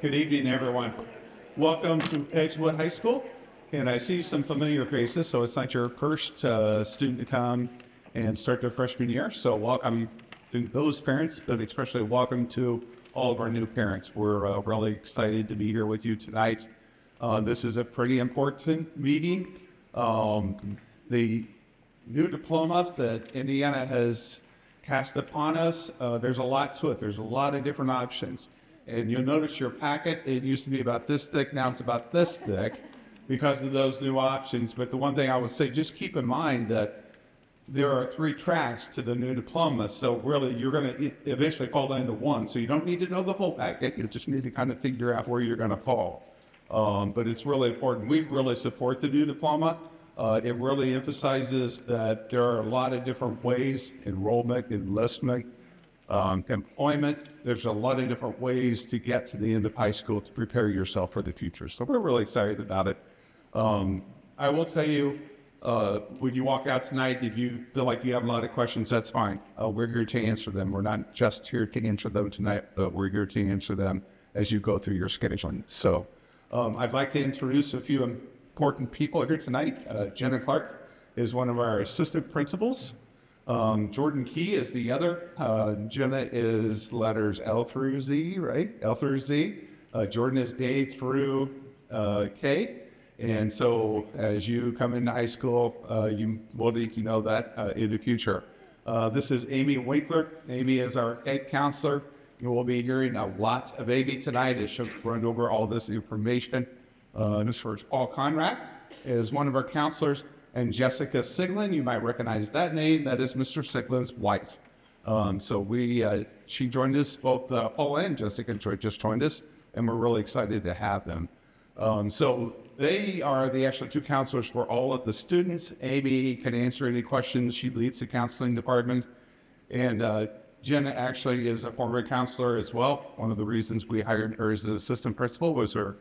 Good evening, everyone. Welcome to Edgewood High School. And I see some familiar faces, so it's not your first student to come and start their freshman year. So welcome to those parents, but especially welcome to all of our new parents. We're really excited to be here with you tonight. This is a pretty important meeting. The new diploma that Indiana has cast upon us, there's a lot to it. There's a lot of different options. And you'll notice your packet, it used to be about this thick, now it's about this thick because of those new options. But the one thing I would say, just keep in mind that there are 3 tracks to the new diploma. So really, you're going to eventually fall into one. So you don't need to know the whole packet. You just need to kind of figure out where you're going to fall. But it's really important. We really support the new diploma. It really emphasizes that there are a lot of different ways, enrollment, enlistment, employment. There's a lot of different ways to get to the end of high school to prepare yourself for the future. So we're really excited about it. I will tell you, when you walk out tonight, if you feel like you have a lot of questions, that's fine. We're here to answer them. We're not just here to answer them tonight, but we're here to answer them as you go through your scheduling. So I'd like to introduce a few important people here tonight. Jenna Clark is one of our assistant principals. Jordan Key is the other. Jenna is letters L through Z, right? L through Z. Jordan is A through K. And so as you come into high school, you will need to know that in the future. This is Amy Winkler. Amy is our head counselor. You will be hearing a lot of Amy tonight as she'll run over all this information. This is Paul Conrad is one of our counselors. And Jessica Siglin, you might recognize that name. That is Mr. Siglin's wife. She joined us, both Paul and Jessica just joined us, and we're really excited to have them. So they are the actual 2 counselors for all of the students. Amy can answer any questions. She leads the counseling department. And Jenna actually is a former counselor as well. One of the reasons we hired her as an assistant principal was her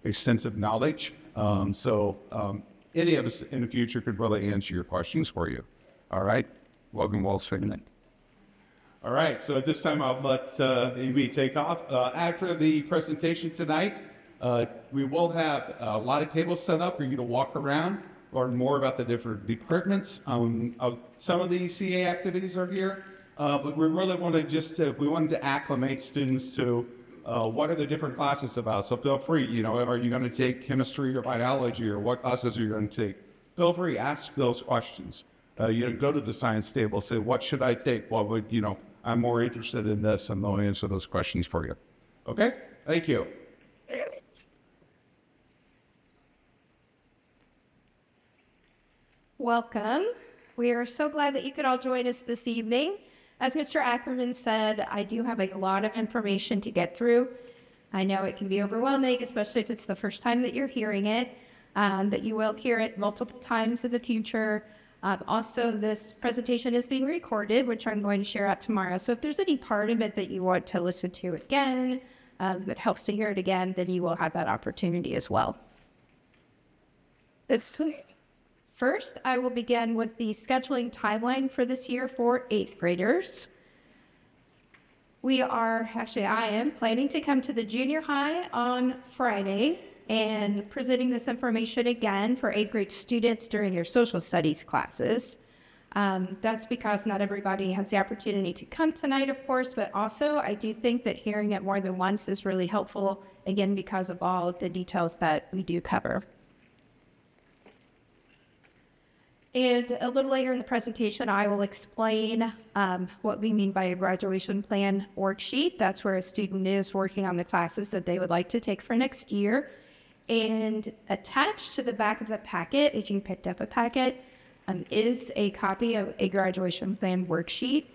extensive knowledge. Any of us in the future could really answer your questions for you. All right. Welcome, Walls Finland. All right. So at this time, I'll let Amy take off. After the presentation tonight, we will have a lot of tables set up for you to walk around, learn more about the different departments. Some of the CA activities are here, but we really want to we wanted to acclimate students to what are the different classes about? So feel free, are you going to take chemistry or biology, or what classes are you going to take? Feel free, ask those questions. Go to the science table, say, what should I take? What would, I'm more interested in this, and they'll answer those questions for you. Okay? Thank you. Welcome. We are so glad that you could all join us this evening. As Mr. Ackerman said, I do have a lot of information to get through. I know it can be overwhelming, especially if it's the first time that you're hearing it, but you will hear it multiple times in the future. Also, this presentation is being recorded, which I'm going to share out tomorrow. So if there's any part of it that you want to listen to again, that helps to hear it again, then you will have that opportunity as well. First, I will begin with the scheduling timeline for this year for 8th graders. I am planning to come to the junior high on Friday and presenting this information again for 8th grade students during their social studies classes. That's because not everybody has the opportunity to come tonight, of course, but also I do think that hearing it more than once is really helpful, again, because of all of the details that we do cover. And a little later in the presentation, I will explain what we mean by a graduation plan worksheet. That's where a student is working on the classes that they would like to take for next year. And attached to the back of the packet, if you picked up a packet, is a copy of a graduation plan worksheet.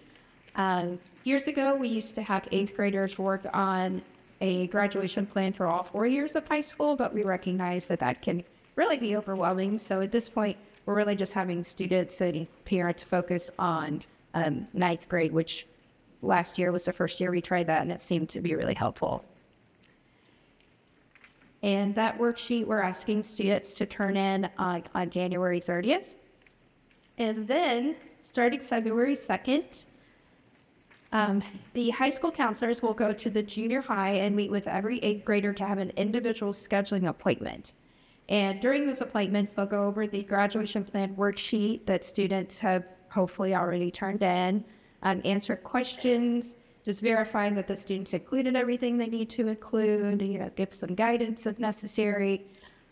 Years ago, we used to have 8th graders work on a graduation plan for all 4 years of high school, but we recognize that that can really be overwhelming. So at this point, we're really just having students and parents focus on 9th grade, which last year was the first year we tried that, and it seemed to be really helpful. And that worksheet we're asking students to turn in on January 30th. And then, starting February 2nd, The high school counselors will go to the junior high and meet with every eighth grader to have an individual scheduling appointment. And during those appointments, they'll go over the graduation plan worksheet that students have hopefully already turned in, answer questions, just verifying that the students included everything they need to include, give some guidance if necessary.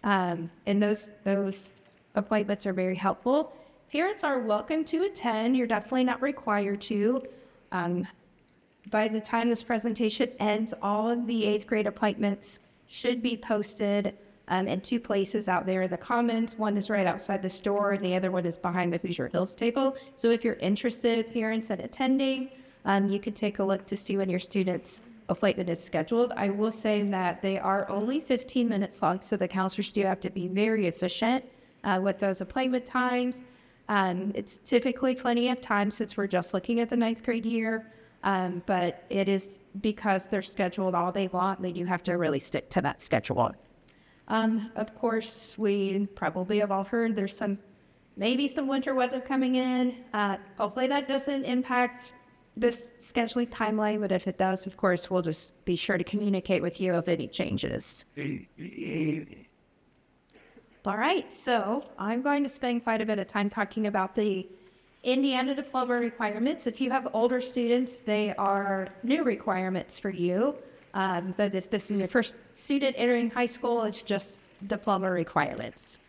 And those appointments are very helpful. Parents are welcome to attend. You're definitely not required to. By the time this presentation ends, all of the eighth grade appointments should be posted in two places out there in the commons. One is right outside the store, and the other one is behind the Hoosier Hills table. So if you're interested, parents, in attending, you can take a look to see when your student's appointment is scheduled. I will say that they are only 15 minutes long, so the counselors do have to be very efficient with those appointment times. It's typically plenty of time since we're just looking at the ninth grade year, but it is because they're scheduled all day long, they do have to really stick to that schedule. Of course, we probably have all heard there's maybe some winter weather coming in. Hopefully that doesn't impact this scheduling timeline, but if it does, of course, we'll just be sure to communicate with you if any changes. All right, so I'm going to spend quite a bit of time talking about the Indiana diploma requirements. If you have older students, they are new requirements for you. But if this is your first student entering high school, it's just diploma requirements.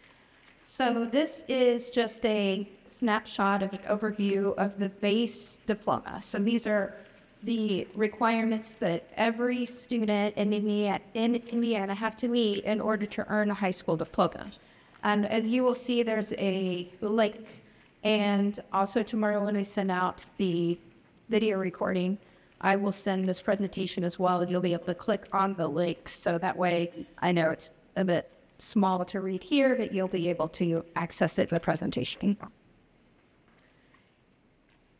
So this is just a snapshot of an overview of the base diploma. So these are the requirements that every student in Indiana have to meet in order to earn a high school diploma. As you will see, there's a link, and also tomorrow when I send out the video recording, I will send this presentation as well, and you'll be able to click on the link. So that way, I know it's a bit small to read here, but you'll be able to access it in the presentation.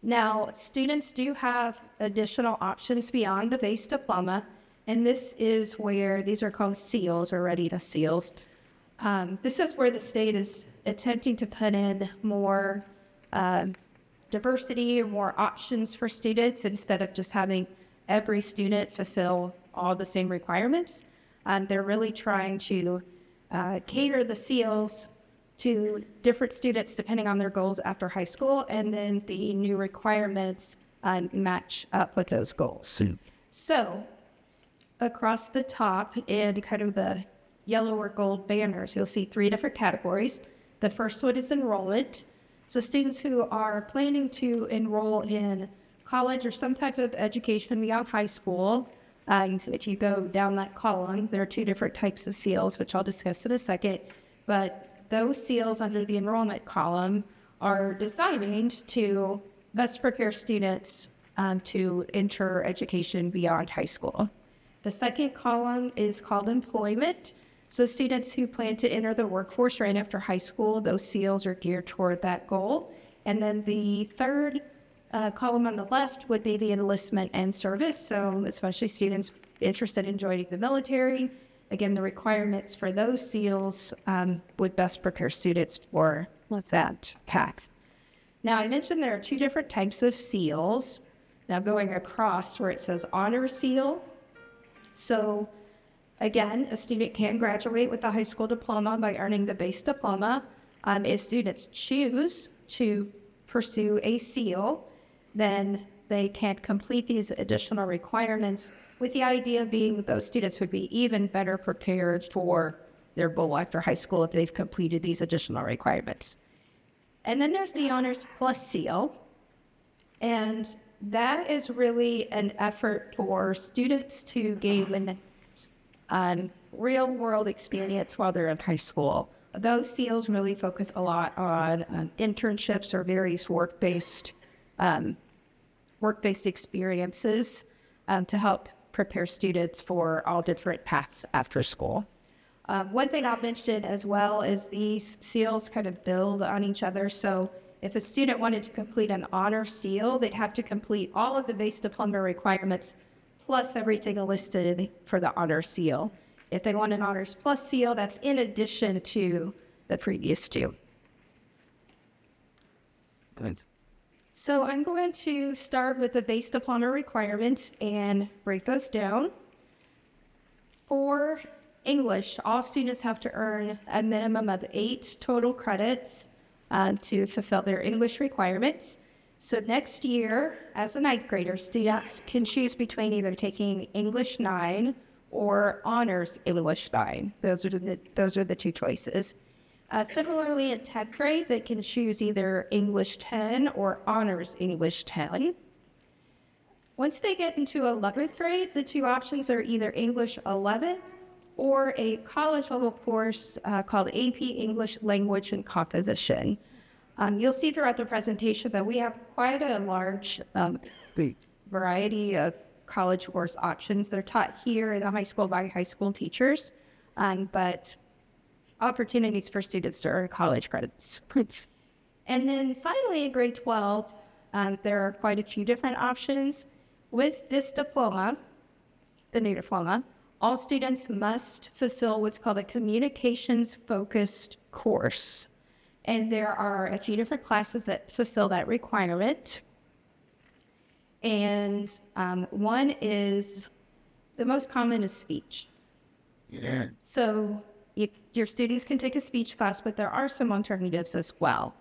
Now, students do have additional options beyond the base diploma, and this is where these are called seals or readiness seals. This is where the state is attempting to put in more diversity, more options for students instead of just having every student fulfill all the same requirements. They're really trying to cater the seals to different students depending on their goals after high school, and then the new requirements match up with those goals. So across the top in kind of the yellow or gold banners, you'll see three different categories. The first one is enrollment. So students who are planning to enroll in college or some type of education beyond high school, if you go down that column, there are two different types of seals, which I'll discuss in a second. But those seals under the enrollment column are designed to best prepare students to enter education beyond high school. The second column is called employment. So students who plan to enter the workforce right after high school, those seals are geared toward that goal. And then the third column on the left would be the enlistment and service. So especially students interested in joining the military. Again, the requirements for those seals would best prepare students for that path. Now, I mentioned there are two different types of seals. Now, going across where it says honor seal. So again, a student can graduate with a high school diploma by earning the base diploma. If students choose to pursue a seal, then they can complete these additional requirements, with the idea being that those students would be even better prepared for their goal after high school if they've completed these additional requirements. And then there's the Honors Plus seal, and that is really an effort for students to gain real-world experience while they're in high school. Those seals really focus a lot on internships or various work-based experiences to help prepare students for all different paths after school. One thing I'll mention as well is these seals kind of build on each other. So if a student wanted to complete an honor seal, they'd have to complete all of the base diploma requirements plus everything listed for the honor seal. If they want an Honors Plus seal, that's in addition to the previous two. Good. So I'm going to start with the base diploma requirements and break those down. For English, all students have to earn a minimum of 8 total credits to fulfill their English requirements. So next year, as a ninth grader, students can choose between either taking English 9 or Honors English 9. Those are the two choices. Similarly, in 10th grade, they can choose either English 10 or Honors English 10. Once they get into 11th grade, the two options are either English 11 or a college level course called AP English Language and Composition. You'll see throughout the presentation that we have quite a large variety of college course options. They're taught here in the high school by high school teachers, but opportunities for students to earn college credits. And then finally, in grade 12, there are quite a few different options. With this diploma, the new diploma, all students must fulfill what's called a communications-focused course. And there are a few different classes that fulfill that requirement. And one is, the most common is speech. Yeah. So your students can take a speech class, but there are some alternatives as well.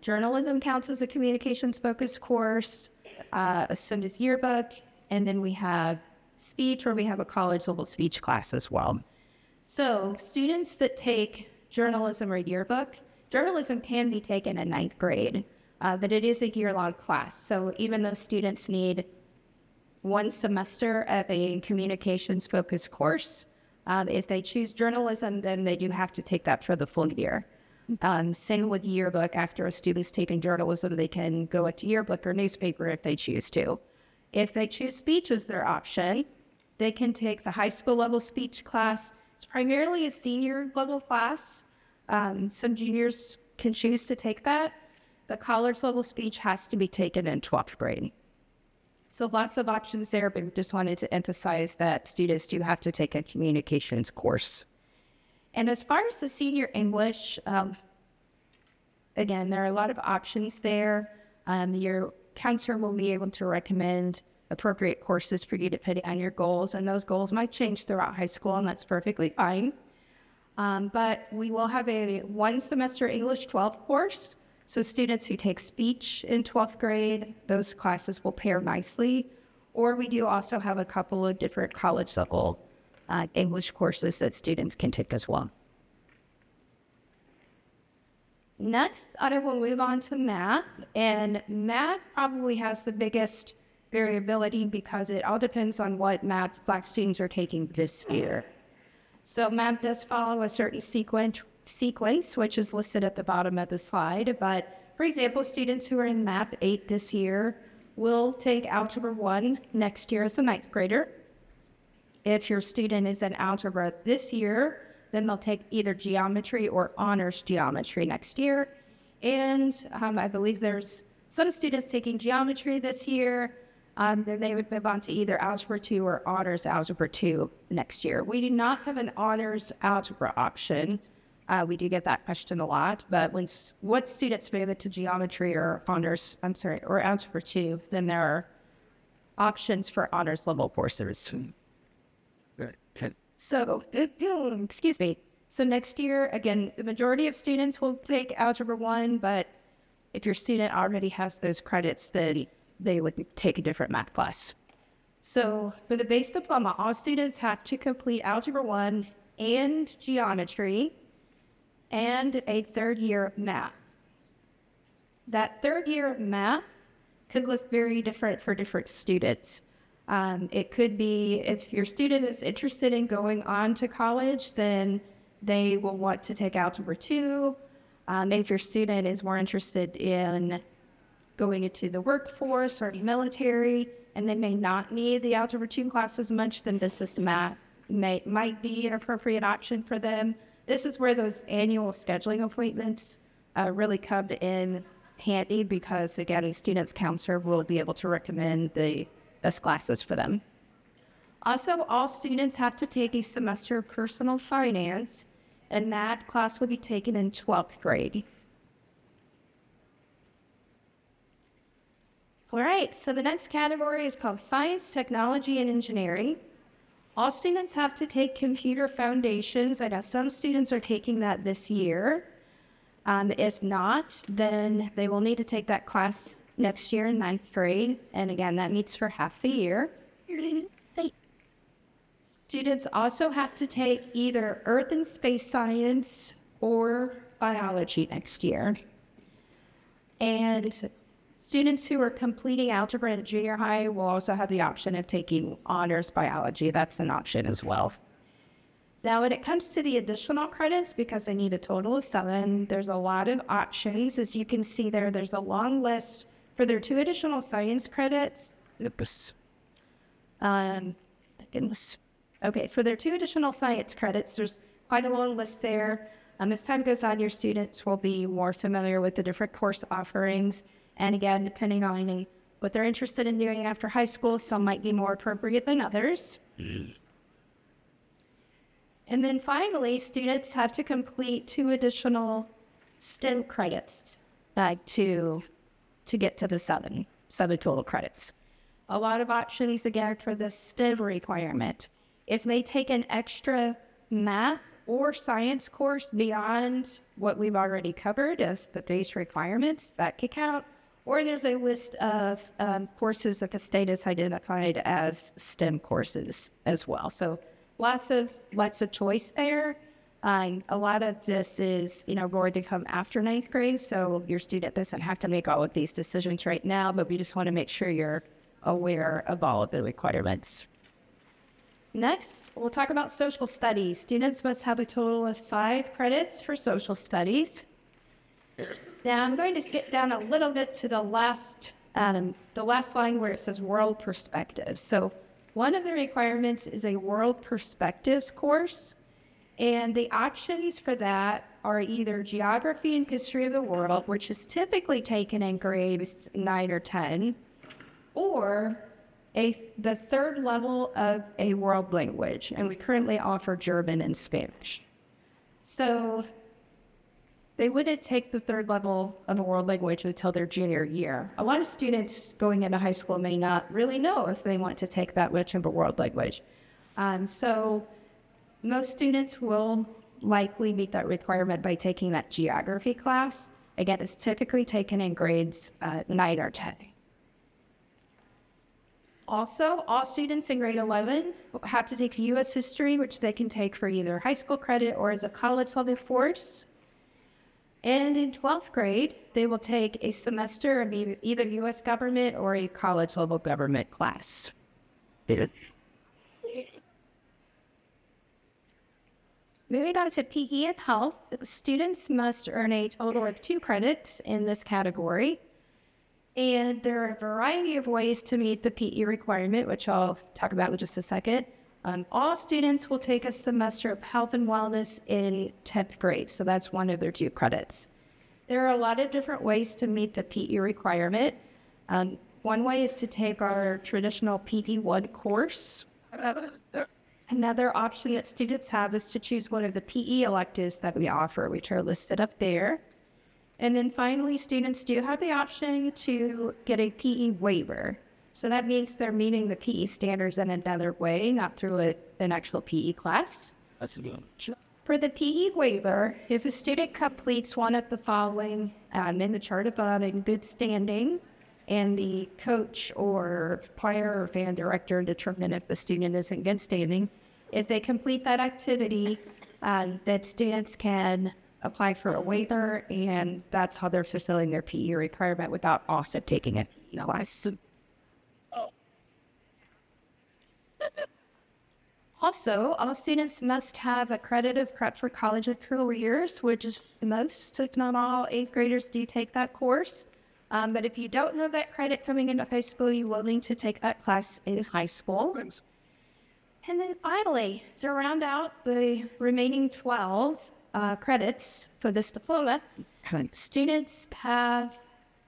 Journalism counts as a communications-focused course, so does yearbook, and then we have speech, or we have a college-level speech class as well. So students that take journalism or yearbook, journalism can be taken in ninth grade, but it is a year-long class. So even though students need one semester of a communications-focused course, if they choose journalism, then they do have to take that for the full year. Same with yearbook. After a student's taking journalism, they can go into yearbook or newspaper if they choose to. If they choose speech as their option, they can take the high school level speech class. It's primarily a senior level class. Some juniors can choose to take that. The college level speech has to be taken in 12th grade. So lots of options there, but just wanted to emphasize that students do have to take a communications course. And as far as the senior English, again, there are a lot of options there. Your counselor will be able to recommend appropriate courses for you depending on your goals, and those goals might change throughout high school, and that's perfectly fine. But we will have a one semester English 12 course. So students who take speech in 12th grade, those classes will pair nicely. Or we do also have a couple of different college level English courses that students can take as well. Next, I will move on to math. And math probably has the biggest variability because it all depends on what math Black students are taking this year. So math does follow a certain sequence, which is listed at the bottom of the slide. But for example, students who are in Math 8 this year will take Algebra 1 next year as a ninth grader. If your student is in Algebra this year, then they'll take either Geometry or Honors Geometry next year. And I believe there's some students taking Geometry this year. Then they would move on to either Algebra 2 or Honors Algebra 2 next year. We do not have an Honors Algebra option. We do get that question a lot, but what students move into Geometry or or Algebra 2, then there are options for Honors level courses. So, excuse me. So next year, again, the majority of students will take Algebra 1, but if your student already has those credits, then they would take a different math class. So for the base diploma, all students have to complete Algebra 1 and Geometry and a third year of math. That third year of math could look very different for different students. It could be if your student is interested in going on to college, then they will want to take Algebra 2. If your student is more interested in going into the workforce or the military, and they may not need the Algebra 2 class as much, then this is math might be an appropriate option for them. This is where those annual scheduling appointments really come in handy because, again, a student's counselor will be able to recommend the best classes for them. Also, all students have to take a semester of personal finance, and that class will be taken in 12th grade. All right, so the next category is called Science, Technology, and Engineering. All students have to take Computer Foundations. I know some students are taking that this year. If not, then they will need to take that class next year in ninth grade. And again, that meets for half the year. Students also have to take either Earth and Space Science or Biology next year. And students who are completing algebra in junior high will also have the option of taking honors biology. That's an option as well. Now, when it comes to the additional credits, because I need a total of 7, there's a lot of options. As you can see there, there's a long list for their 2 additional science credits. Okay, for their 2 additional science credits, there's quite a long list there. As time goes on, your students will be more familiar with the different course offerings. And again, depending on what they're interested in doing after high school, some might be more appropriate than others. And then finally, students have to complete 2 additional STEM credits to get to the 7 total credits. A lot of options again for the STEM requirement. If they take an extra math or science course beyond what we've already covered as the base requirements, that could count. Or there's a list of courses that the state has identified as STEM courses as well. So lots of choice there. A lot of this is, going to come after ninth grade, so your student doesn't have to make all of these decisions right now, but we just want to make sure you're aware of all of the requirements. Next, we'll talk about social studies. Students must have a total of 5 credits for social studies. Now, I'm going to skip down a little bit to the last line where it says world perspective. So one of the requirements is a world perspectives course, and the options for that are either geography and history of the world, which is typically taken in grades 9 or 10, or the 3rd level of a world language, and we currently offer German and Spanish. So they wouldn't take the 3rd level of a world language until their junior year. A lot of students going into high school may not really know if they want to take that much of a world language. So most students will likely meet that requirement by taking that geography class. Again, it's typically taken in grades 9 or 10. Also, all students in grade 11 have to take U.S. history, which they can take for either high school credit or as a college level course. And in 12th grade, they will take a semester of either U.S. government or a college level government class. Moving on to PE and health, students must earn a total of 2 credits in this category. And there are a variety of ways to meet the PE requirement, which I'll talk about in just a second. All students will take a semester of health and wellness in 10th grade, so that's one of their 2 credits. There are a lot of different ways to meet the PE requirement. One way is to take our traditional PE1 course. Another option that students have is to choose one of the PE electives that we offer, which are listed up there. And then finally, students do have the option to get a PE waiver. So that means they're meeting the PE standards in another way, not through an actual PE class. For the PE waiver, if a student completes one of the following in the chart above in good standing, and the coach or choir or band director determine if the student is in good standing, if they complete that activity, that students can apply for a waiver, and that's how they're fulfilling their PE requirement without also taking a PE class. Also, all students must have a credit of prep for college and careers, which is most, if not all, 8th graders do take that course. But if you don't have that credit coming into high school, you will need to take that class in high school. And then finally, to round out the remaining 12 credits for this diploma, students have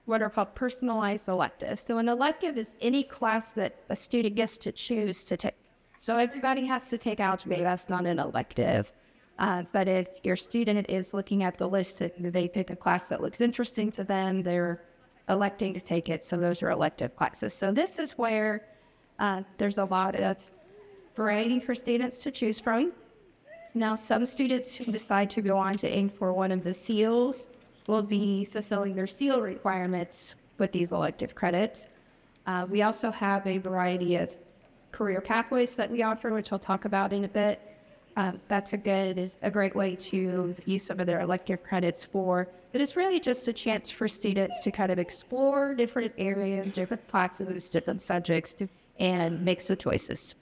what are called personalized electives. So an elective is any class that a student gets to choose to take. So everybody has to take algebra. That's not an elective. But if your student is looking at the list and they pick a class that looks interesting to them, they're electing to take it. So those are elective classes. So this is where there's a lot of variety for students to choose from. Now, some students who decide to go on to aim for one of the SEALs will be fulfilling their SEAL requirements with these elective credits. We also have a variety of career pathways that we offer, which I'll talk about in a bit. That's a great way to use some of their elective credits for. But it's really just a chance for students to kind of explore different areas, different classes, different subjects, and make some choices.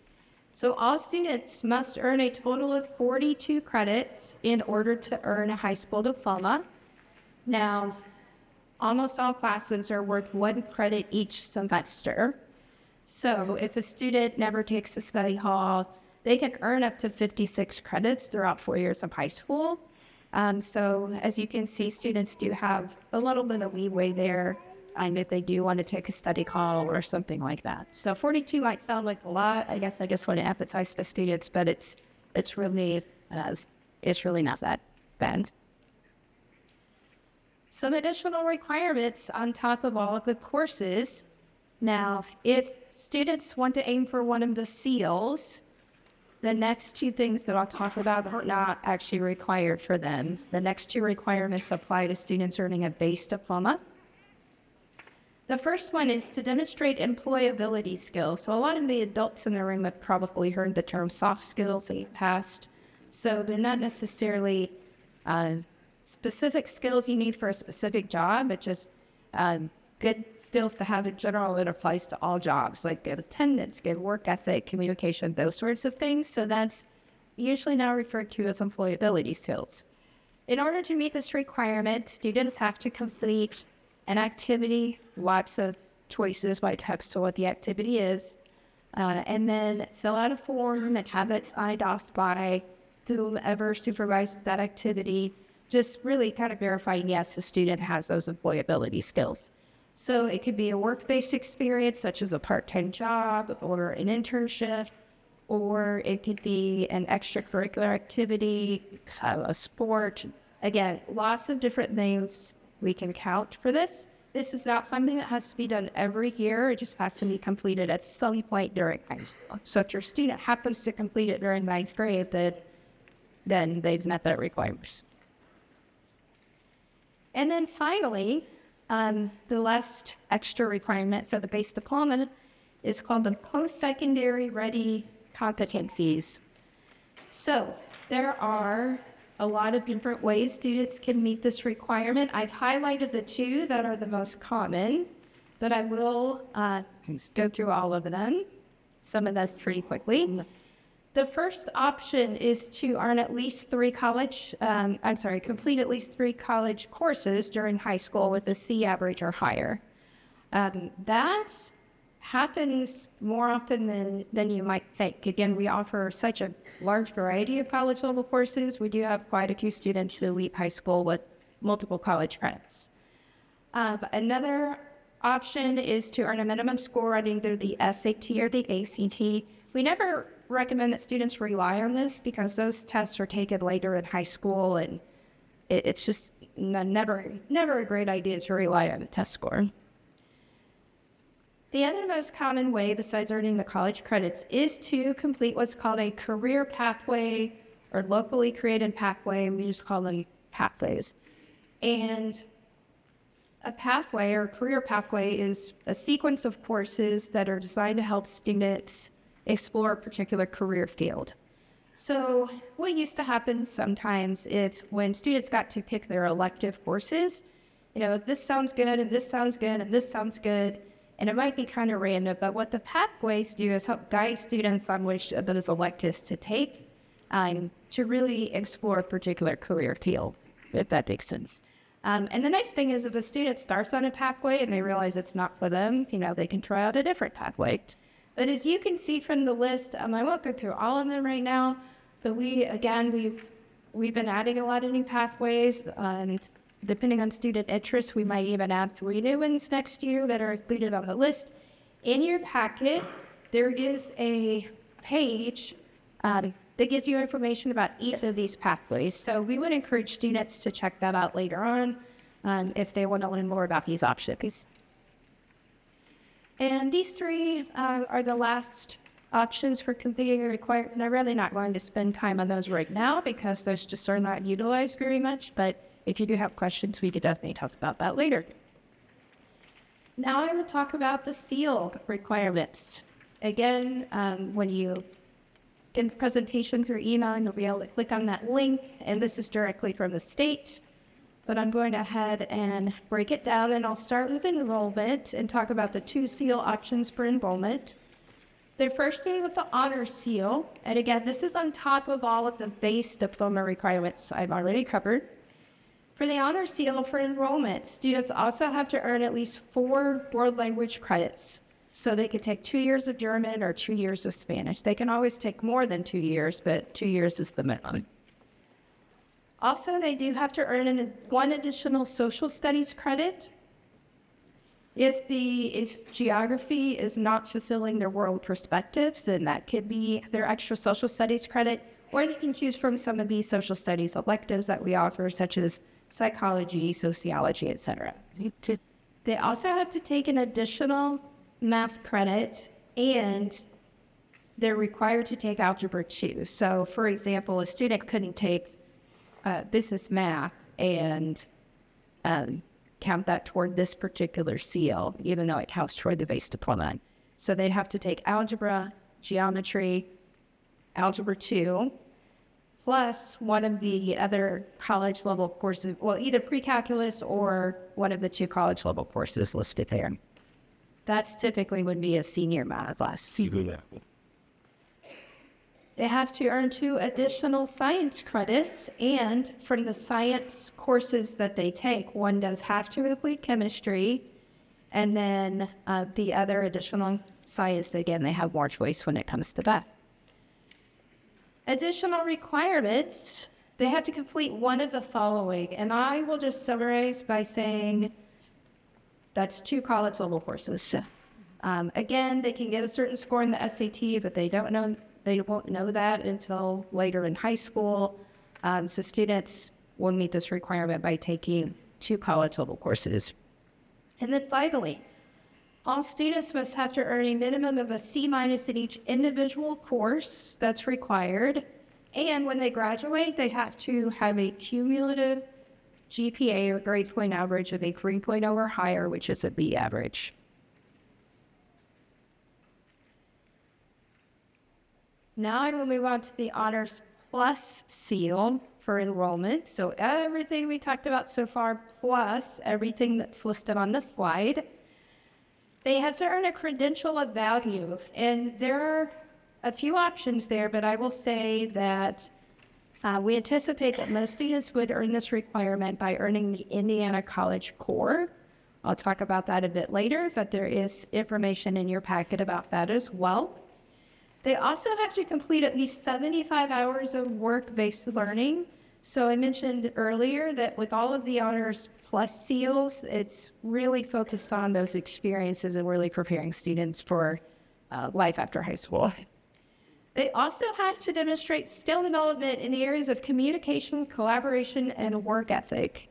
So all students must earn a total of 42 credits in order to earn a high school diploma. Now, almost all classes are worth 1 credit each semester. So if a student never takes a study hall, they can earn up to 56 credits throughout 4 years of high school. So as you can see, students do have a little bit of leeway there if they do want to take a study hall or something like that. So 42 might sound like a lot. I guess I just want to emphasize to students, but it's really not that bad. Some additional requirements on top of all of the courses. Now, if students want to aim for one of the SEALs, the next 2 things that I'll talk about are not actually required for them. The next 2 requirements apply to students earning a base diploma. The first one is to demonstrate employability skills. So a lot of the adults in the room have probably heard the term soft skills in the past. So they're not necessarily specific skills you need for a specific job, but just good skills to have in general that applies to all jobs, like good attendance, good work ethic, communication, those sorts of things. So that's usually now referred to as employability skills. In order to meet this requirement, students have to complete an activity, lots of choices by text to what the activity is, and then fill out a form and have it signed off by whomever supervises that activity, just really kind of verifying, yes, the student has those employability skills. So it could be a work-based experience, such as a part-time job or an internship, or it could be an extracurricular activity, a sport. Again, lots of different things we can count for this. This is not something that has to be done every year. It just has to be completed at some point during high school. So if your student happens to complete it during 9th grade, then they've met that requirement. And then finally, the last extra requirement for the base diploma is called the post-secondary ready competencies. So there are a lot of different ways students can meet this requirement. I've highlighted the 2 that are the most common, but I will go through all of them, some of those pretty quickly. The first option is to earn at least 3 complete at least 3 college courses during high school with a C average or higher. That happens more often than you might think. Again, we offer such a large variety of college level courses. We do have quite a few students who leave high school with multiple college credits. Another option is to earn a minimum score on either the SAT or the ACT. We never recommend that students rely on this because those tests are taken later in high school, and it's just never a great idea to rely on a test score. The other most common way, besides earning the college credits, is to complete what's called a career pathway or locally created pathway. We just call them pathways. And a pathway or career pathway is a sequence of courses that are designed to help students explore a particular career field. So what used to happen sometimes when students got to pick their elective courses, this sounds good, and this sounds good, and this sounds good, and it might be kind of random, but what the pathways do is help guide students on which of those electives to take to really explore a particular career field, if that makes sense. And the nice thing is if a student starts on a pathway and they realize it's not for them, they can try out a different pathway. But as you can see from the list, I won't go through all of them right now, but we've been adding a lot of new pathways. Depending on student interest, we might even add 3 new ones next year that are included on the list. In your packet, there is a page that gives you information about each of these pathways. So we would encourage students to check that out later on. if they want to learn more about these options. And these three are the last options for completing a requirement. And I'm really not going to spend time on those right now because those just are not utilized very much. But if you do have questions, we could definitely talk about that later. Now I will talk about the SEAL requirements. Again, when you get the presentation through email, you'll be able to click on that link, and this is directly from the state. But I'm going to go ahead and break it down, and I'll start with enrollment and talk about the 2 SEAL options for enrollment. They're first starting with the Honor SEAL, and again, this is on top of all of the base diploma requirements I've already covered. For the Honor SEAL for enrollment, students also have to earn at least 4 world language credits. So they could take 2 years of German or 2 years of Spanish. They can always take more than 2 years, but 2 years is the minimum. Also, they do have to earn 1 additional social studies credit. If geography is not fulfilling their world perspectives, then that could be their extra social studies credit, or they can choose from some of these social studies electives that we offer, such as psychology, sociology, etc. They also have to take an additional math credit, and they're required to take Algebra 2. So, for example, a student couldn't take business math and count that toward this particular SEAL, even though it counts toward the base diploma. So they'd have to take algebra, geometry, Algebra 2, plus one of the other college level courses, well, either pre-calculus or one of the 2 college level courses listed there. That's typically would be a senior math class. They have to earn 2 additional science credits, and for the science courses that they take, one does have to include chemistry, and then the other additional science, again, they have more choice when it comes to that. Additional requirements, they have to complete one of the following, and I will just summarize by saying that's 2 college level courses. Again, they can get a certain score in the SAT, but they won't know that until later in high school. So students will meet this requirement by taking 2 college level courses. And then finally, all students must have to earn a minimum of a C- in each individual course that's required. And when they graduate, they have to have a cumulative GPA or grade point average of a 3.0 or higher, which is a B average. Now I will move on to the Honors Plus SEAL for enrollment. So everything we talked about so far, plus everything that's listed on this slide. They have to earn a credential of value, and there are a few options there, but I will say that we anticipate that most students would earn this requirement by earning the Indiana College Core. I'll talk about that a bit later, but there is information in your packet about that as well. They also have to complete at least 75 hours of work-based learning. So I mentioned earlier that with all of the Honors Plus SEALs, it's really focused on those experiences and really preparing students for life after high school. They also have to demonstrate skill development in the areas of communication, collaboration, and work ethic.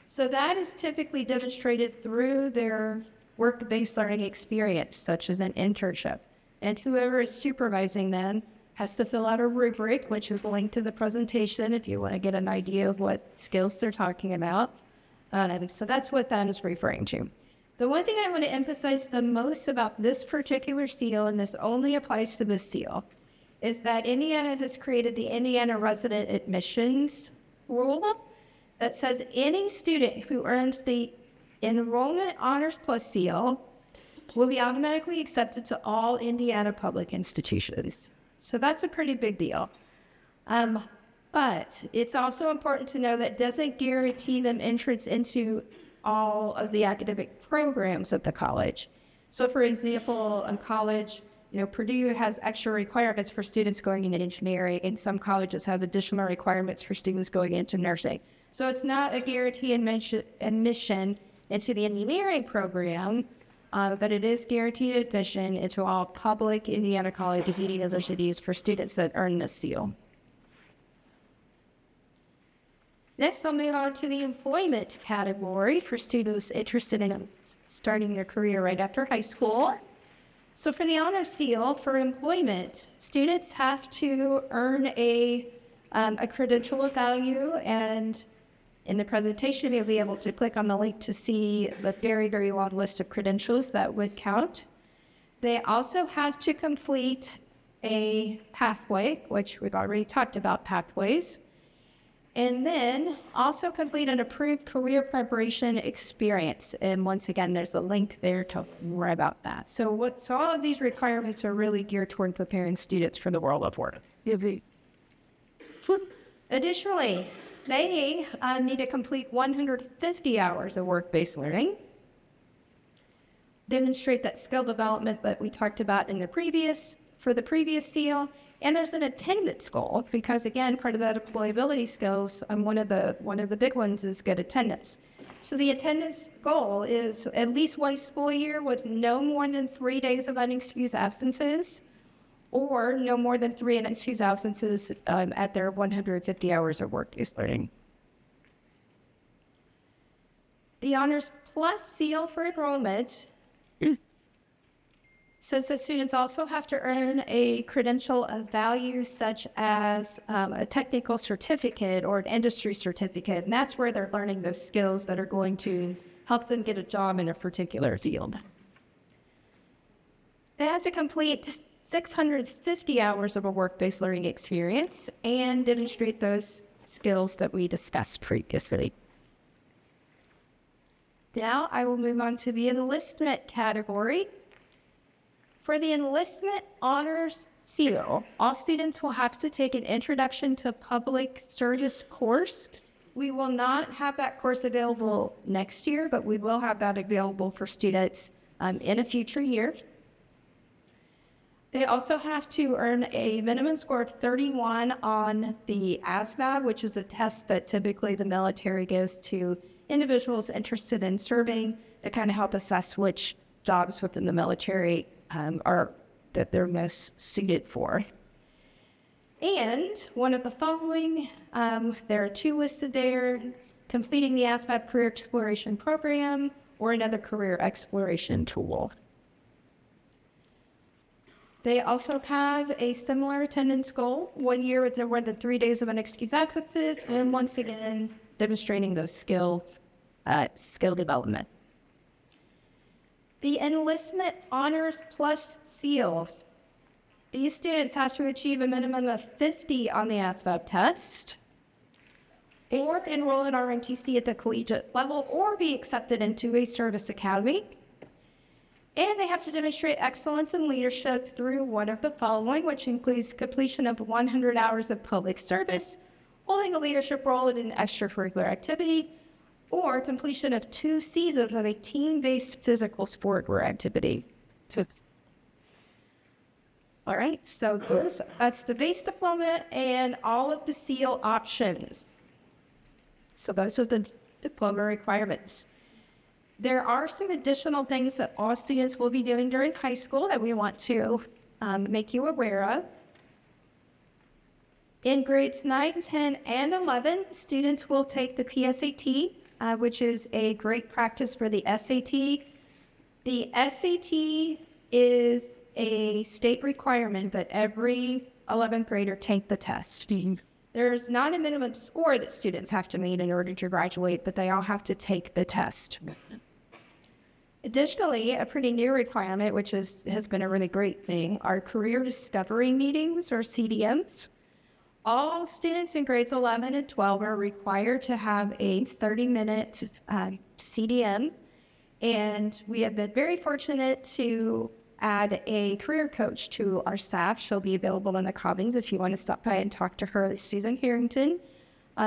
So that is typically demonstrated through their work-based learning experience, such as an internship. And whoever is supervising them has to fill out a rubric, which is linked to the presentation if you want to get an idea of what skills they're talking about. So that's what that is referring to. The one thing I want to emphasize the most about this particular SEAL, and this only applies to this SEAL, is that Indiana has created the Indiana Resident Admissions Rule that says any student who earns the Enrollment Honors Plus SEAL will be automatically accepted to all Indiana public institutions. So that's a pretty big deal. But it's also important to know that doesn't guarantee them entrance into all of the academic programs at the college. So for example, a college, Purdue has extra requirements for students going into engineering, and some colleges have additional requirements for students going into nursing. So it's not a guaranteed admission into the engineering program, but it is guaranteed admission into all public Indiana colleges and universities for students that earn this SEAL. Next, I'll move on to the employment category for students interested in starting their career right after high school. So for the honor seal for employment, students have to earn a credential of value, and in the presentation, you'll be able to click on the link to see the very, very long list of credentials that would count. They also have to complete a pathway, which we've already talked about pathways, and then also complete an approved career preparation experience. And once again, there's a link there to more about that. So all of these requirements are really geared toward preparing students for the world of work. Additionally, they need to complete 150 hours of work-based learning, demonstrate that skill development that we talked about in the previous seal, and there's an attendance goal because, again, part of that employability skills, one of the big ones is good attendance. So the attendance goal is at least one school year with no more than 3 days of unexcused absences, or no more than 3 unexcused absences at their 150 hours of work-based learning. The Honors Plus seal for enrollment says that students also have to earn a credential of value such as a technical certificate or an industry certificate, and that's where they're learning those skills that are going to help them get a job in a particular field. They have to complete 650 hours of a work-based learning experience and demonstrate those skills that we discussed previously. Now I will move on to the enlistment category. For the enlistment honors seal, all students will have to take an introduction to public service course. We will not have that course available next year, but we will have that available for students in a future year. They also have to earn a minimum score of 31 on the ASVAB, which is a test that typically the military gives to individuals interested in serving to kind of help assess which jobs within the military are that they're most suited for. And one of the following, there are 2 listed there, completing the ASVAB Career Exploration Program or another career exploration tool. They also have a similar attendance goal, 1 year with no more than 3 days of unexcused absences, and once again, demonstrating those skill development. The Enlistment Honors Plus seal. These students have to achieve a minimum of 50 on the ASVAB test, or enroll in ROTC at the collegiate level, or be accepted into a service academy. And they have to demonstrate excellence in leadership through one of the following, which includes completion of 100 hours of public service, holding a leadership role in an extracurricular activity, or completion of 2 seasons of a team-based physical sport or activity. All right, so that's the base diploma and all of the seal options. So those are the diploma requirements. There are some additional things that all students will be doing during high school that we want to make you aware of. In grades 9, 10, and 11, students will take the PSAT, which is a great practice for the SAT. The SAT is a state requirement that every 11th grader take the test. There's not a minimum score that students have to meet in order to graduate, but they all have to take the test. Additionally, a pretty new requirement, which has been a really great thing, are career discovery meetings, or CDMs. All students in grades 11 and 12 are required to have a 30-minute CDM, and we have been very fortunate to add a career coach to our staff. She'll be available in the Cobbings if you want to stop by and talk to her, Susan Harrington.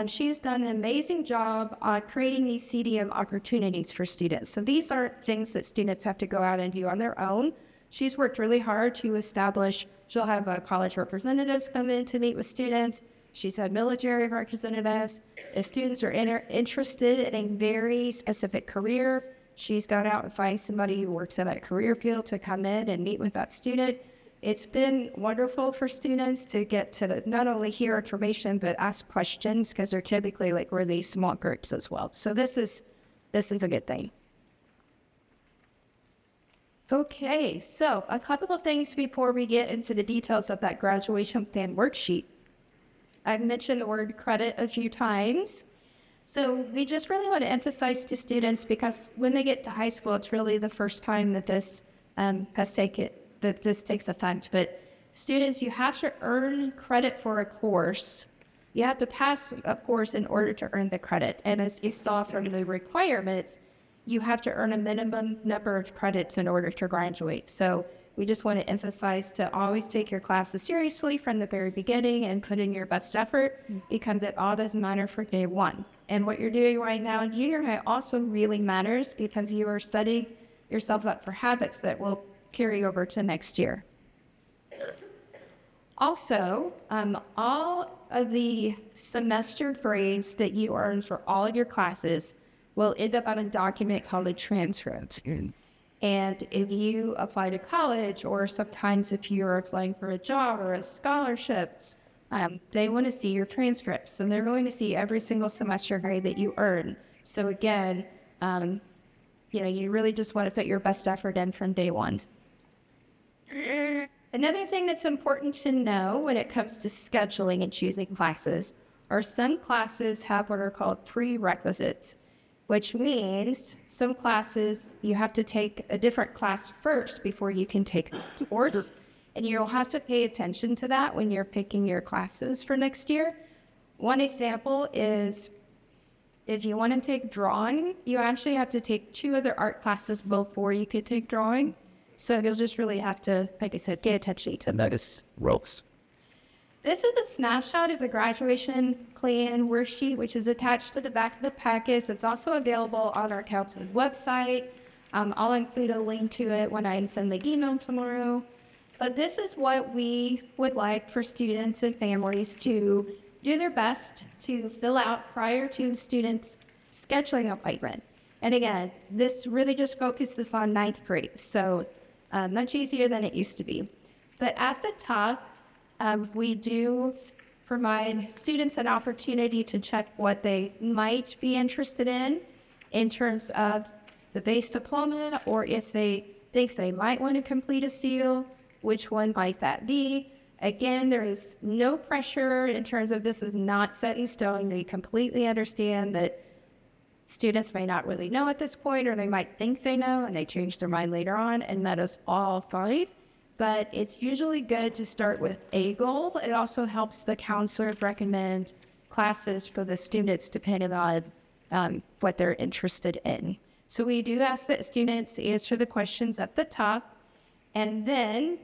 She's done an amazing job on creating these CDM opportunities for students. So these aren't things that students have to go out and do on their own. She's worked really hard to establish, she'll have college representatives come in to meet with students. She's had military representatives. If students are interested in a very specific career, she's gone out and find somebody who works in that career field to come in and meet with that student. It's been wonderful for students to get to not only hear information, but ask questions because they're typically like really small groups as well. So this is a good thing. Okay, so a couple of things before we get into the details of that graduation plan worksheet. I've mentioned the word credit a few times. So we just really want to emphasize to students, because when they get to high school, it's really the first time that this takes effect. But students, you have to earn credit for a course. You have to pass a course in order to earn the credit. And as you saw from the requirements, you have to earn a minimum number of credits in order to graduate. So we just want to emphasize to always take your classes seriously from the very beginning and put in your best effort, because it all doesn't matter for day one. And what you're doing right now in junior high also really matters, because you are setting yourself up for habits that will carry over to next year. Also, all of the semester grades that you earn for all of your classes will end up on a document called a transcript. And if you apply to college, or sometimes if you're applying for a job or a scholarship, they want to see your transcripts, and they're going to see every single semester grade that you earn. So again, you really just want to put your best effort in from day one. Another thing that's important to know when it comes to scheduling and choosing classes are some classes have what are called prerequisites, which means some classes you have to take a different class first before you can take the course. And you'll have to pay attention to that when you're picking your classes for next year. One example is if you want to take drawing, you actually have to take 2 other art classes before you can take drawing. So you'll just really have to, like I said, pay attention to those rules. This is a snapshot of the graduation plan worksheet, which is attached to the back of the package. It's also available on our council's website. I'll include a link to it when I send the email tomorrow. But this is what we would like for students and families to do their best to fill out prior to the student's scheduling appointment. And again, this really just focuses on 9th grade, so much easier than it used to be. But at the top, we do provide students an opportunity to check what they might be interested in terms of the base diploma, or if they think they might want to complete a SEAL, which one might that be? Again, there is no pressure in terms of this is not set in stone. We completely understand that students may not really know at this point, or they might think they know and they change their mind later on, and that is all fine. But it's usually good to start with a goal. It also helps the counselors recommend classes for the students depending on what they're interested in. So we do ask that students answer the questions at the top, and then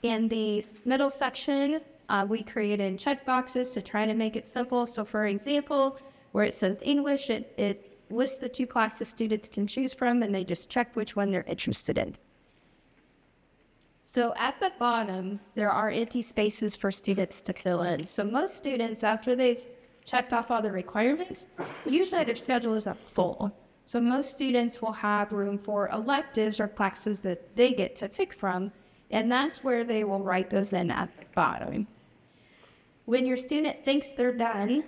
in the middle section, we created check boxes to try to make it simple. So for example, where it says English, it lists the 2 classes students can choose from, and they just check which one they're interested in. So at the bottom, there are empty spaces for students to fill in. So most students, after they've checked off all the requirements, usually their schedule is full. So most students will have room for electives or classes that they get to pick from, and that's where they will write those in at the bottom. When your student thinks they're done,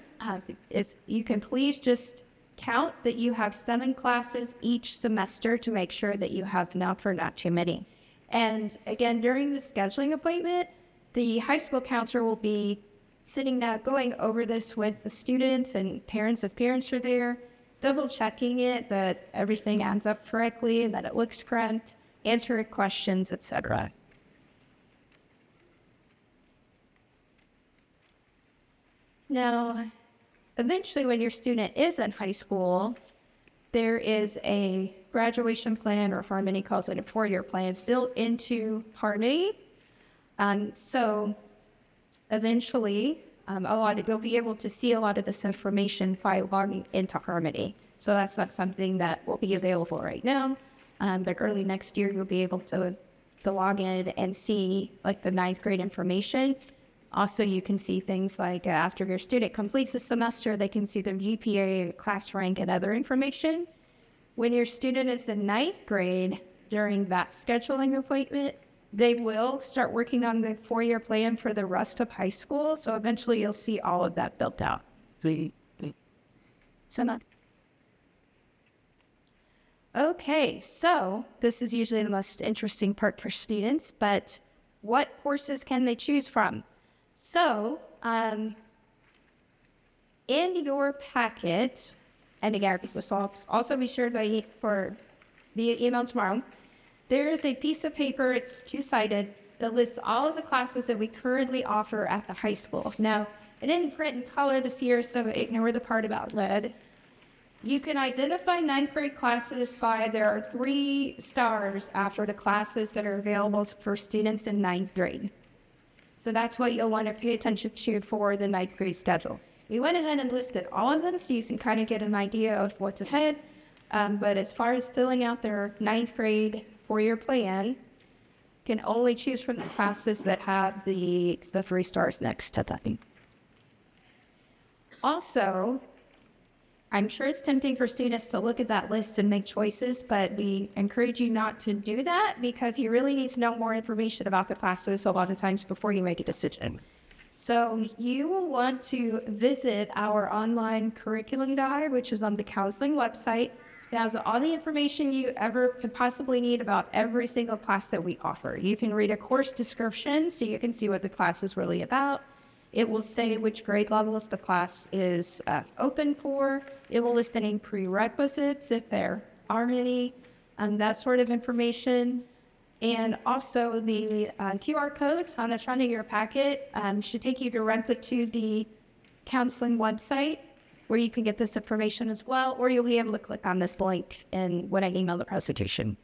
if you can please just count that you have 7 classes each semester to make sure that you have enough or not too many. And again, during the scheduling appointment, the high school counselor will be sitting down going over this with the students and parents if parents are there, double checking it that everything adds up correctly and that it looks correct, answering questions, etc. Now, eventually when your student is in high school, there is a graduation plan, or Harmony calls it a 4-year plan, built into Harmony. So eventually, you'll be able to see a lot of this information by logging into Harmony. So that's not something that will be available right now, but early next year, you'll be able to log in and see like the 9th grade information. Also, you can see things like after your student completes a semester, they can see their GPA, class rank, and other information. When your student is in 9th grade, during that scheduling appointment, They will start working on the 4-year plan for the rest of high school, so eventually you'll see all of that built out. Okay, so this is usually the most interesting part for students, but what courses can they choose from? So, in your packet, and again, this will also be shared via email tomorrow, there is a piece of paper, it's two-sided, that lists all of the classes that we currently offer at the high school. Now, I didn't print in color this year, so ignore the part about lead. You can identify 9th grade classes by there are 3 stars after the classes that are available for students in 9th grade. So that's what you'll want to pay attention to for the 9th grade schedule. We went ahead and listed all of them so you can kind of get an idea of what's ahead. But as far as filling out their 9th grade 4-year plan, you can only choose from the classes that have the 3 stars next to them. Also, I'm sure it's tempting for students to look at that list and make choices, but we encourage you not to do that because you really need to know more information about the classes a lot of times before you make a decision. So you will want to visit our online curriculum guide, which is on the counseling website. It has all the information you ever could possibly need about every single class that we offer. You can read a course description so you can see what the class is really about. It will say which grade levels the class is open for. It will list any prerequisites if there are any, that sort of information. And also the QR code on the front of your packet should take you directly to the counseling website where you can get this information as well, or you'll be able to click on this link when I email the presentation.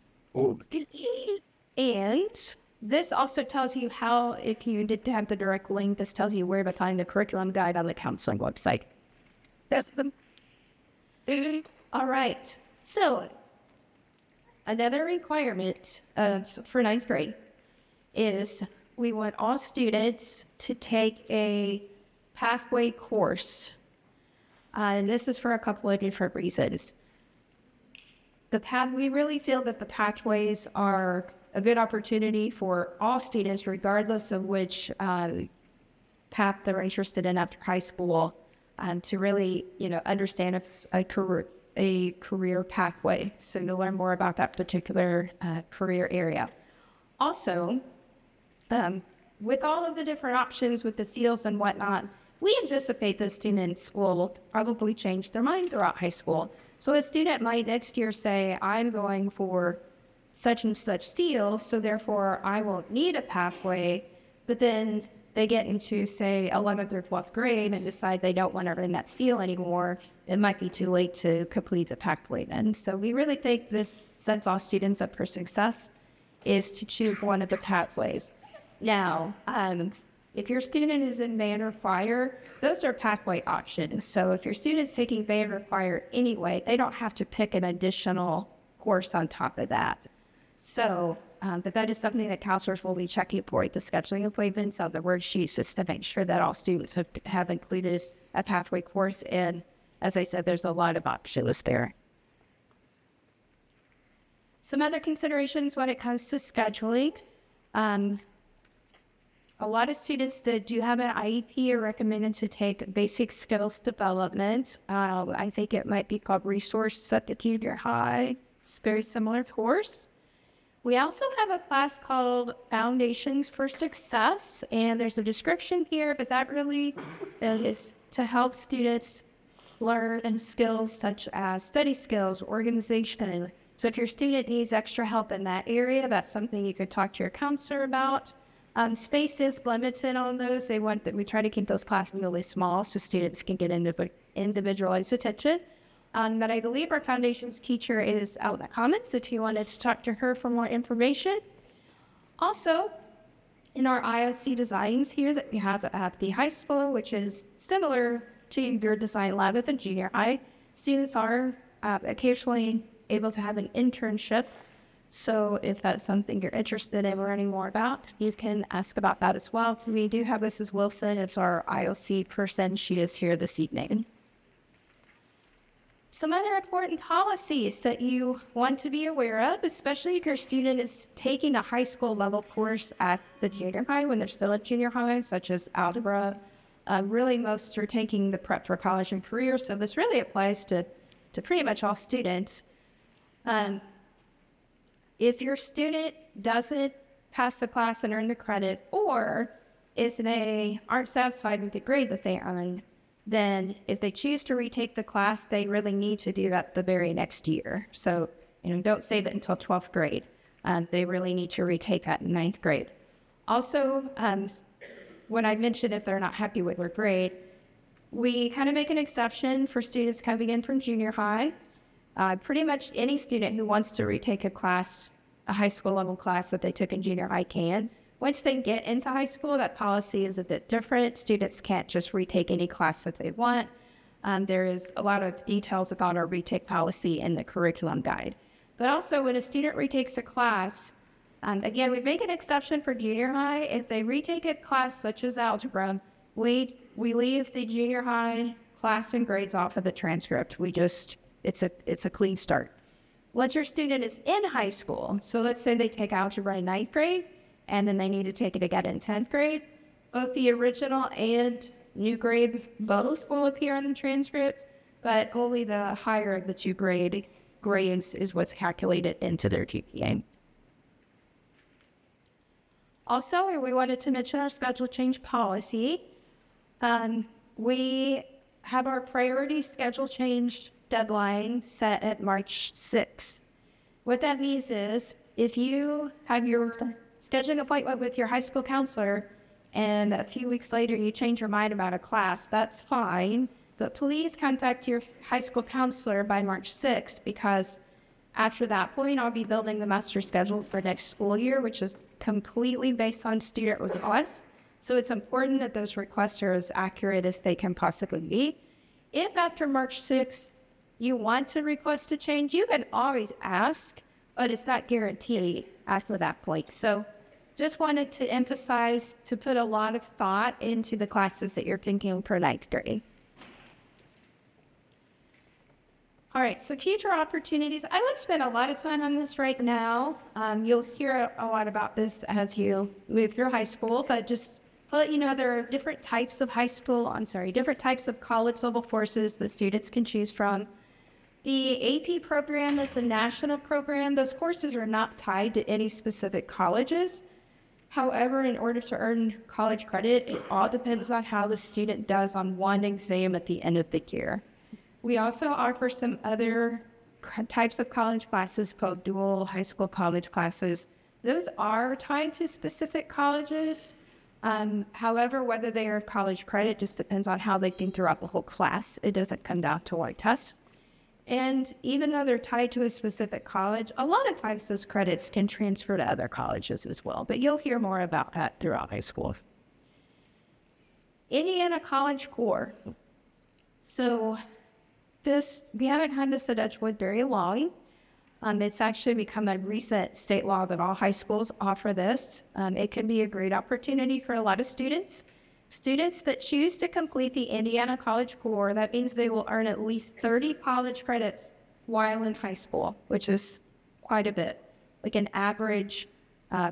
And this also tells you how, if you did have the direct link, this tells you where to find the curriculum guide on the counseling website. All right, so another requirement for 9th grade is we want all students to take a pathway course. And this is for a couple of different reasons. We really feel that the pathways are a good opportunity for all students, regardless of which path they're interested in after high school, to really, understand a career pathway. So you'll learn more about that particular career area. Also, with all of the different options with the SEALs and whatnot, we anticipate the students will probably change their mind throughout high school. So a student might next year say, I'm going for such and such SEAL, so therefore I won't need a pathway. But then they get into, say, 11th or 12th grade and decide they don't want to earn that SEAL anymore. It might be too late to complete the pathway then. So we really think this sets all students up for success, is to choose one of the pathways. Now, if your student is in band or choir, those are pathway options. So if your student's taking band or choir anyway, they don't have to pick an additional course on top of that. So, but that is something that counselors will be checking for at the scheduling appointments on the worksheets, just to make sure that all students have included a pathway course. And as I said, there's a lot of options there. Some other considerations when it comes to scheduling. A lot of students that do have an IEP are recommended to take basic skills development. I think it might be called Resource at the junior high. It's a very similar course. We also have a class called Foundations for Success, and there's a description here, but that really is to help students learn skills such as study skills, organization. So if your student needs extra help in that area, that's something you could talk to your counselor about. Space is limited on those. We try to keep those classes really small so students can get individualized attention. But I believe our foundations teacher is out in the comments if you wanted to talk to her for more information. Also, in our IOC designs here that we have at the high school, which is similar to your design lab at the junior high, students are occasionally able to have an internship. So if that's something you're interested in learning more about, you can ask about that as well. So we do have Mrs. Wilson as our IOC person. She is here this evening. Some other important policies that you want to be aware of, especially if your student is taking a high school level course at the junior high when they're still at junior high, such as algebra. Really, most are taking the prep for college and career, so this really applies to pretty much all students. If your student doesn't pass the class and earn the credit, or if they aren't satisfied with the grade that they earn, then if they choose to retake the class, they really need to do that the very next year. So, don't save it until 12th grade. They really need to retake that in 9th grade. Also, when I mentioned if they're not happy with their grade, we kind of make an exception for students coming in from junior high. Pretty much any student who wants to retake a class, a high school level class that they took in junior high can. Once they get into high school, that policy is a bit different. Students can't just retake any class that they want. There is a lot of details about our retake policy in the curriculum guide. But also when a student retakes a class, again, we make an exception for junior high. If they retake a class such as algebra, we leave the junior high class and grades off of the transcript. It's a clean start. Once your student is in high school, so let's say they take algebra in 9th grade, and then they need to take it again in 10th grade, both the original and new grade both will appear on the transcript, but only the higher of the two grades is what's calculated into their GPA. Also, we wanted to mention our schedule change policy. We have our priority schedule change deadline set at March 6th. What that means is if you have your scheduling appointment with your high school counselor and a few weeks later you change your mind about a class, that's fine. But please contact your high school counselor by March 6th, because after that point, I'll be building the master schedule for next school year, which is completely based on student requests. So it's important that those requests are as accurate as they can possibly be. If after March 6th you want to request a change, you can always ask, but it's not guaranteed after that point. So just wanted to emphasize to put a lot of thought into the classes that you're thinking for 9th grade. All right, so future opportunities. I won't spend a lot of time on this right now. You'll hear a lot about this as you move through high school, but just to let you know, there are different types of different types of college level courses that students can choose from. The AP program, that's a national program. Those courses are not tied to any specific colleges. However, in order to earn college credit, it all depends on how the student does on one exam at the end of the year. We also offer some other types of college classes called dual high school college classes. Those are tied to specific colleges. However, whether they are college credit just depends on how they think throughout the whole class. It doesn't come down to one test. And even though they're tied to a specific college, a lot of times those credits can transfer to other colleges as well. But you'll hear more about that throughout high school. Indiana College Core. So we haven't had this at Edgewood very long. It's actually become a recent state law that all high schools offer this. It can be a great opportunity for a lot of students. Students that choose to complete the Indiana College Core, that means they will earn at least 30 college credits while in high school, which is quite a bit. Like an average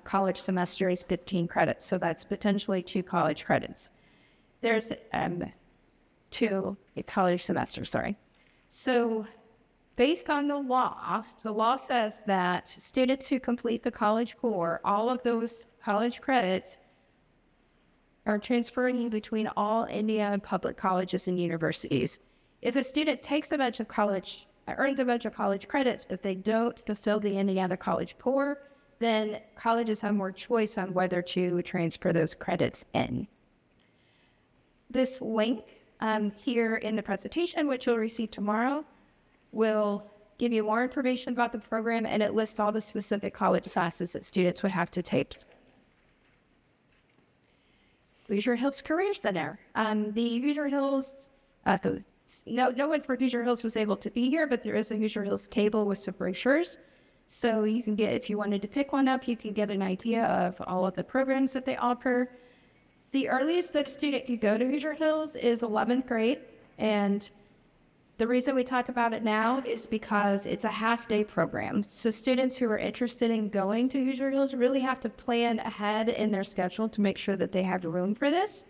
college semester is 15 credits, so that's potentially 2 college credits. There's 2 college semesters, sorry. So based on the law says that students who complete the College Core, all of those college credits are transferring between all Indiana public colleges and universities. If a student earns a bunch of college credits, but they don't fulfill the Indiana College Core, then colleges have more choice on whether to transfer those credits in. This link here in the presentation, which you'll receive tomorrow, will give you more information about the program, and it lists all the specific college classes that students would have to take. Hoosier Hills Career Center. The Hoosier Hills, no one from Hoosier Hills was able to be here, but there is a Hoosier Hills table with some brochures. So you can get, if you wanted to pick one up, you can get an idea of all of the programs that they offer. The earliest that a student could go to Hoosier Hills is 11th grade, and The reason we talk about it now is because it's a half-day program. So students who are interested in going to Hoosier Hills really have to plan ahead in their schedule to make sure that they have room for this.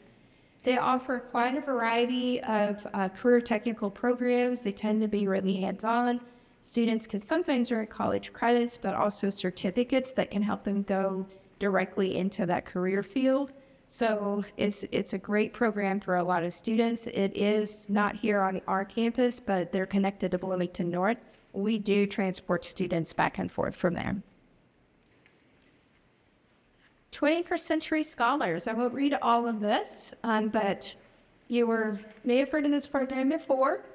They offer quite a variety of career technical programs. They tend to be really hands-on. Students can sometimes earn college credits, but also certificates that can help them go directly into that career field. So it's a great program for a lot of students. It is not here on our campus, but they're connected to Bloomington North. We do transport students back and forth from there. 21st Century Scholars. I won't read all of this, but you may have heard of this program before.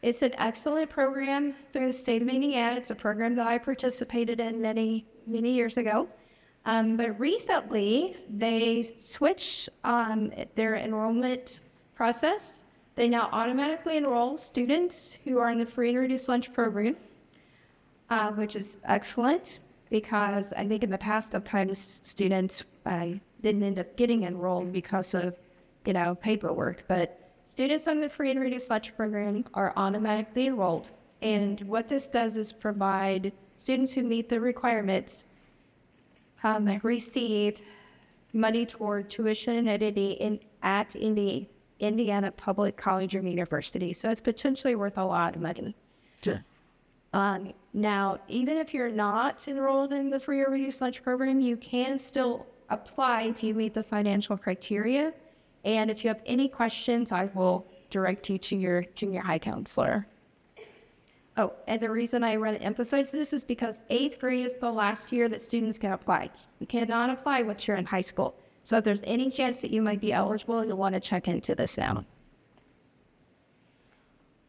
It's an excellent program through the state of Indiana. It's a program that I participated in many, many years ago. But recently, they switched their enrollment process. They now automatically enroll students who are in the free and reduced lunch program, which is excellent because I think in the past, sometimes students didn't end up getting enrolled because of, paperwork. But students on the free and reduced lunch program are automatically enrolled. And what this does is provide students who meet the requirements receive money toward tuition at Indiana Public College or University. So it's potentially worth a lot of money. Sure. Now, even if you're not enrolled in the free or reduced lunch program, you can still apply if you meet the financial criteria. And if you have any questions, I will direct you to your junior high counselor. Oh, and the reason I want to emphasize this is because 8th grade is the last year that students can apply. You cannot apply once you're in high school. So if there's any chance that you might be eligible, you'll want to check into this now.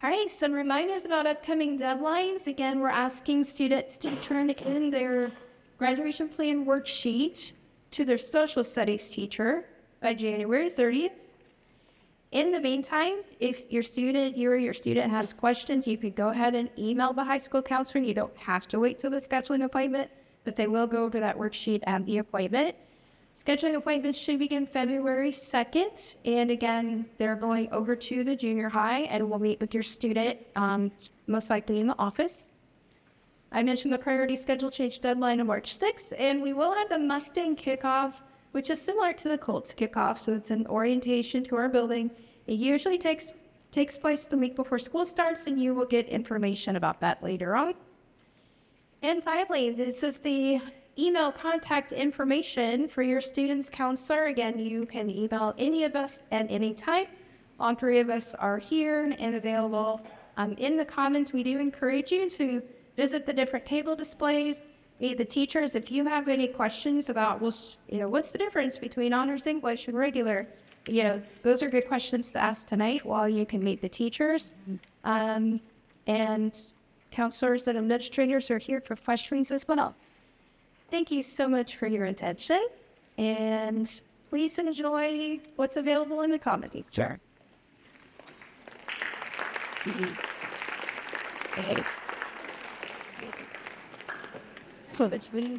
All right, some reminders about upcoming deadlines. Again, we're asking students to turn in their graduation plan worksheet to their social studies teacher by January 30th. In the meantime, if you or your student has questions, you could go ahead and email the high school counselor. You don't have to wait till the scheduling appointment, but they will go over that worksheet at the appointment. Scheduling appointments should begin February 2nd. And again, they're going over to the junior high and we'll meet with your student, most likely in the office. I mentioned the priority schedule change deadline on March 6th, and we will have the Mustang kickoff, which is similar to the Colts kickoff. So it's an orientation to our building. It usually takes place the week before school starts, and you will get information about that later on. And finally, this is the email contact information for your student's counselor. Again, you can email any of us at any time. All 3 of us are here and available. In the comments, we do encourage you to visit the different table displays, meet the teachers. If you have any questions about, what's the difference between honors English and regular, those are good questions to ask tonight while you can meet the teachers. And counselors and administrators are here for questions as well. Thank you so much for your attention, and please enjoy what's available in the comments. Sure. Okay. So it's really